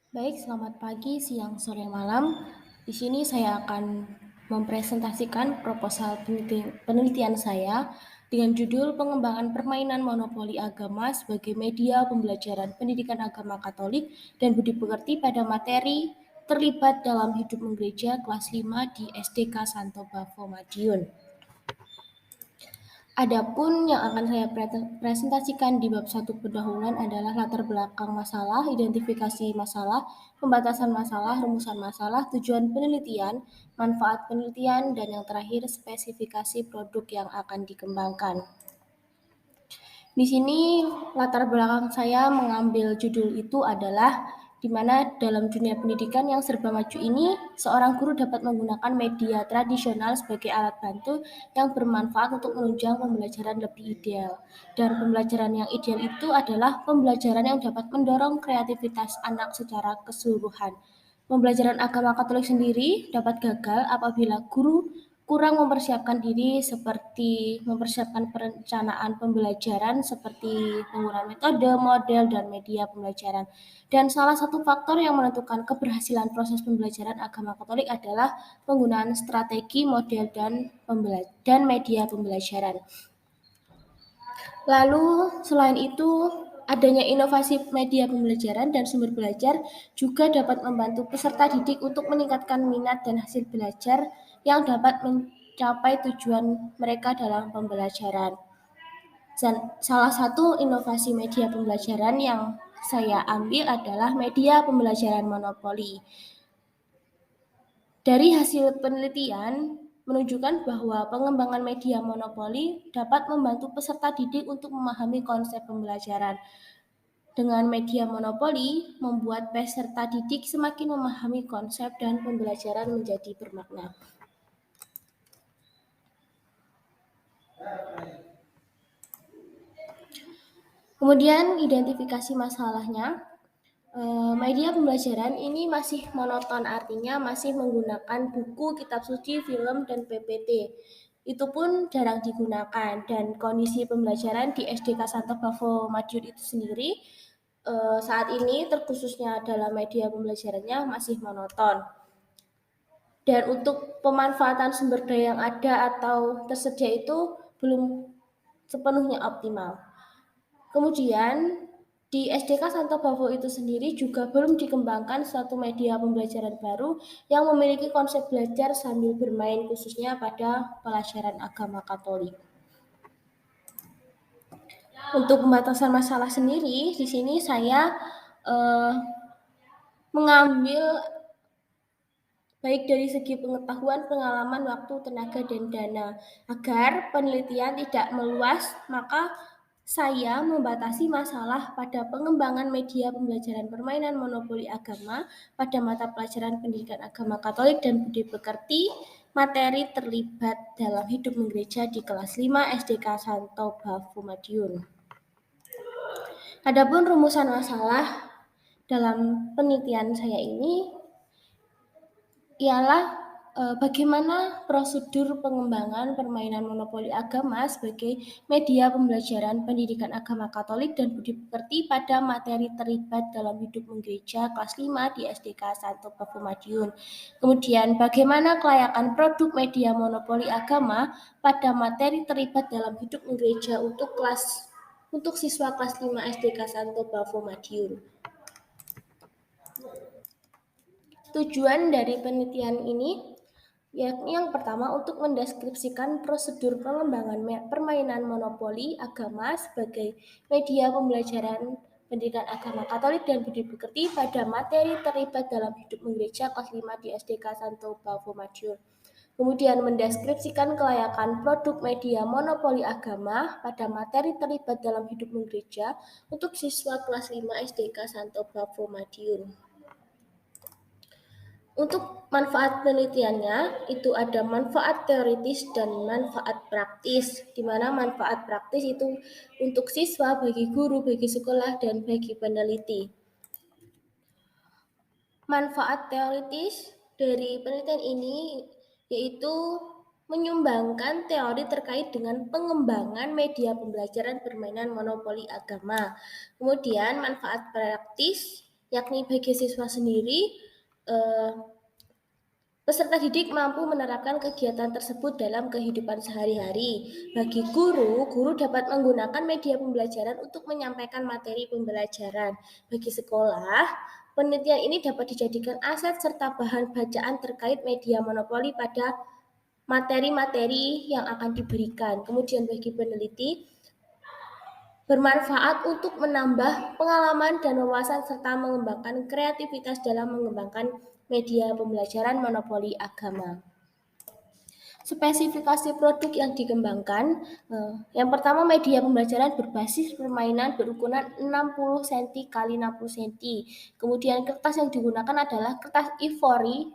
Baik, selamat pagi, siang, sore, malam. Di sini saya akan mempresentasikan proposal penelitian saya dengan judul Pengembangan Permainan Monopoli Agama sebagai Media Pembelajaran Pendidikan Agama Katolik dan Budi Pekerti pada materi terlibat dalam hidup menggereja kelas 5 di SDK Santo Bavo Madiun. Adapun yang akan saya presentasikan di bab 1 pendahuluan adalah latar belakang masalah, identifikasi masalah, pembatasan masalah, rumusan masalah, tujuan penelitian, manfaat penelitian, dan yang terakhir spesifikasi produk yang akan dikembangkan. Di sini latar belakang saya mengambil judul itu adalah di mana dalam dunia pendidikan yang serba maju ini, seorang guru dapat menggunakan media tradisional sebagai alat bantu yang bermanfaat untuk menunjang pembelajaran lebih ideal. Dan pembelajaran yang ideal itu adalah pembelajaran yang dapat mendorong kreativitas anak secara keseluruhan. Pembelajaran agama Katolik sendiri dapat gagal apabila guru kurang mempersiapkan diri seperti mempersiapkan perencanaan pembelajaran seperti penggunaan metode, model, dan media pembelajaran. Dan salah satu faktor yang menentukan keberhasilan proses pembelajaran agama Katolik adalah penggunaan strategi, model, dan media pembelajaran. Lalu selain itu, adanya inovasi media pembelajaran dan sumber belajar juga dapat membantu peserta didik untuk meningkatkan minat dan hasil belajar yang dapat mencapai tujuan mereka dalam pembelajaran. Dan salah satu inovasi media pembelajaran yang saya ambil adalah media pembelajaran monopoli. Dari hasil penelitian menunjukkan bahwa pengembangan media monopoli dapat membantu peserta didik untuk memahami konsep pembelajaran. Dengan media monopoli, membuat peserta didik semakin memahami konsep dan pembelajaran menjadi bermakna. Kemudian identifikasi masalahnya, media pembelajaran ini masih monoton, artinya masih menggunakan buku, kitab suci, film, dan PPT. Itu pun jarang digunakan, dan kondisi pembelajaran di SDK Santo Bavo Madiun itu sendiri saat ini terkhususnya dalam media pembelajarannya masih monoton. Dan untuk pemanfaatan sumber daya yang ada atau tersedia itu belum sepenuhnya optimal. Kemudian di SDK Santo Bavo itu sendiri juga belum dikembangkan suatu media pembelajaran baru yang memiliki konsep belajar sambil bermain khususnya pada pelajaran agama Katolik. Untuk pembatasan masalah sendiri, di sini saya mengambil baik dari segi pengetahuan, pengalaman, waktu, tenaga, dan dana. Agar penelitian tidak meluas, maka saya membatasi masalah pada pengembangan media pembelajaran permainan monopoli agama pada mata pelajaran pendidikan agama Katolik dan budi pekerti, materi terlibat dalam hidup menggereja di kelas 5 SDK Santo Bavo Madiun. Adapun rumusan masalah dalam penelitian saya ini ialah bagaimana prosedur pengembangan permainan monopoli agama sebagai media pembelajaran pendidikan agama Katolik dan budi pekerti pada materi terlibat dalam hidup menggereja kelas 5 di SDK Santo Bavo Madiun. Kemudian bagaimana kelayakan produk media monopoli agama pada materi terlibat dalam hidup menggereja untuk siswa kelas 5 SDK Santo Bavo Madiun. Tujuan dari penelitian ini yakni yang pertama untuk mendeskripsikan prosedur pengembangan permainan monopoli agama sebagai media pembelajaran pendidikan agama Katolik dan budi pekerti pada materi terlibat dalam hidup menggereja kelas 5 di SDK Santo Bavo Madiun. Kemudian mendeskripsikan kelayakan produk media monopoli agama pada materi terlibat dalam hidup menggereja untuk siswa kelas 5 SDK Santo Bavo Madiun. Untuk manfaat penelitiannya, itu ada manfaat teoritis dan manfaat praktis, di mana manfaat praktis itu untuk siswa, bagi guru, bagi sekolah, dan bagi peneliti. Manfaat teoritis dari penelitian ini yaitu menyumbangkan teori terkait dengan pengembangan media pembelajaran permainan monopoli agama. Kemudian manfaat praktis yakni bagi siswa sendiri, eh, peserta didik mampu menerapkan kegiatan tersebut dalam kehidupan sehari-hari. Bagi guru, guru dapat menggunakan media pembelajaran untuk menyampaikan materi pembelajaran. Bagi sekolah, penelitian ini dapat dijadikan aset serta bahan bacaan terkait media monopoli pada materi-materi yang akan diberikan. Kemudian bagi peneliti, bermanfaat untuk menambah pengalaman dan wawasan serta mengembangkan kreativitas dalam mengembangkan media pembelajaran monopoli agama. Spesifikasi produk yang dikembangkan, yang pertama media pembelajaran berbasis permainan berukuran 60 cm x 60 cm. Kemudian kertas yang digunakan adalah kertas ivory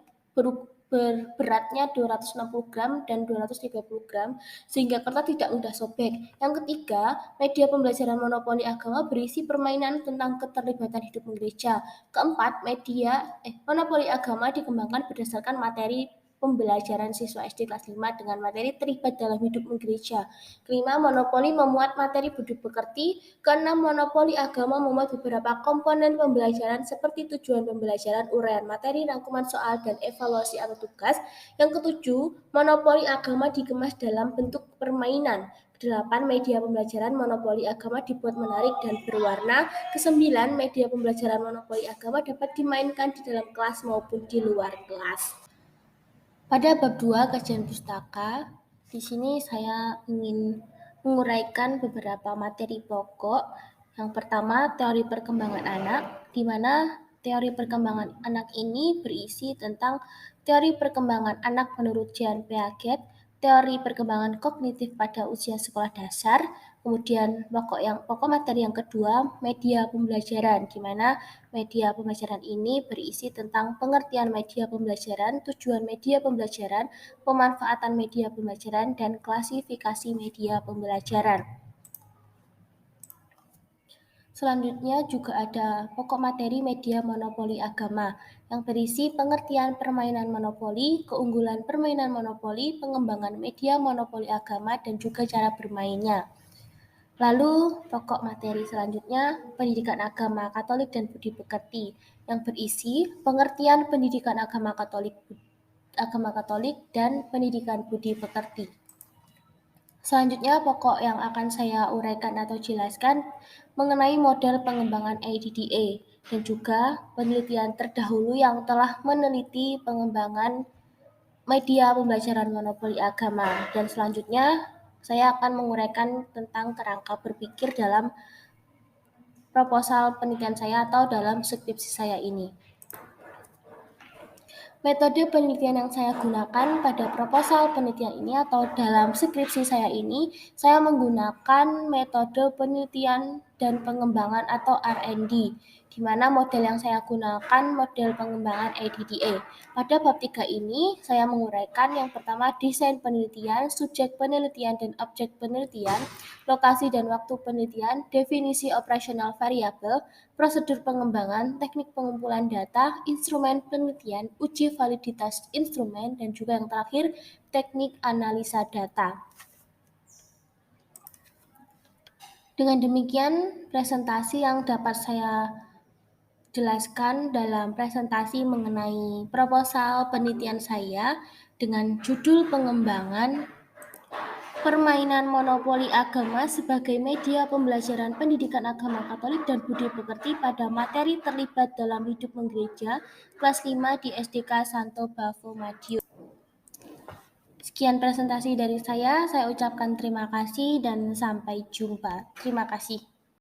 berberatnya 260 gram dan 230 gram sehingga kertas tidak mudah sobek. Yang ketiga, media pembelajaran monopoli agama berisi permainan tentang keterlibatan hidup gereja. Keempat, monopoli agama dikembangkan berdasarkan materi pembelajaran siswa SD kelas 5 dengan materi terlibat dalam hidup gereja. Kelima, monopoli memuat materi budi pekerti. Keenam, monopoli agama memuat beberapa komponen pembelajaran seperti tujuan pembelajaran, uraian materi, rangkuman soal, dan evaluasi atau tugas. Yang ketujuh, monopoli agama dikemas dalam bentuk permainan. Kedelapan, media pembelajaran monopoli agama dibuat menarik dan berwarna. Kesembilan, media pembelajaran monopoli agama dapat dimainkan di dalam kelas maupun di luar kelas. Pada bab 2 kajian pustaka, di sini saya ingin menguraikan beberapa materi pokok. Yang pertama, teori perkembangan anak, di mana teori perkembangan anak ini berisi tentang teori perkembangan anak menurut Jean Piaget, teori perkembangan kognitif pada usia sekolah dasar, kemudian pokok materi yang kedua, media pembelajaran, di mana media pembelajaran ini berisi tentang pengertian media pembelajaran, tujuan media pembelajaran, pemanfaatan media pembelajaran, dan klasifikasi media pembelajaran. Selanjutnya juga ada pokok materi media monopoli agama yang berisi pengertian permainan monopoli, keunggulan permainan monopoli, pengembangan media monopoli agama, dan juga cara bermainnya. Lalu pokok materi selanjutnya pendidikan agama Katolik dan budi pekerti yang berisi pengertian pendidikan agama Katolik dan pendidikan budi pekerti. Selanjutnya pokok yang akan saya uraikan atau jelaskan mengenai model pengembangan ADDA dan juga penelitian terdahulu yang telah meneliti pengembangan media pembelajaran monopoli agama. Dan selanjutnya saya akan menguraikan tentang kerangka berpikir dalam proposal penelitian saya atau dalam skripsi saya ini. Metode penelitian yang saya gunakan pada proposal penelitian ini atau dalam skripsi saya ini, saya menggunakan metode penelitian dan pengembangan atau R&D, di mana model yang saya gunakan model pengembangan ADDA. Pada bab 3 ini, saya menguraikan yang pertama desain penelitian, subjek penelitian dan objek penelitian, lokasi dan waktu penelitian, definisi operasional variabel, prosedur pengembangan, teknik pengumpulan data, instrumen penelitian, uji validitas instrumen, dan juga yang terakhir, teknik analisa data. Dengan demikian, presentasi yang dapat saya jelaskan dalam presentasi mengenai proposal penelitian saya dengan judul pengembangan permainan monopoli agama sebagai media pembelajaran pendidikan agama Katolik dan budi pekerti pada materi terlibat dalam hidup menggereja kelas 5 di SDK Santo Bavo Madiun. Sekian presentasi dari saya ucapkan terima kasih dan sampai jumpa. Terima kasih.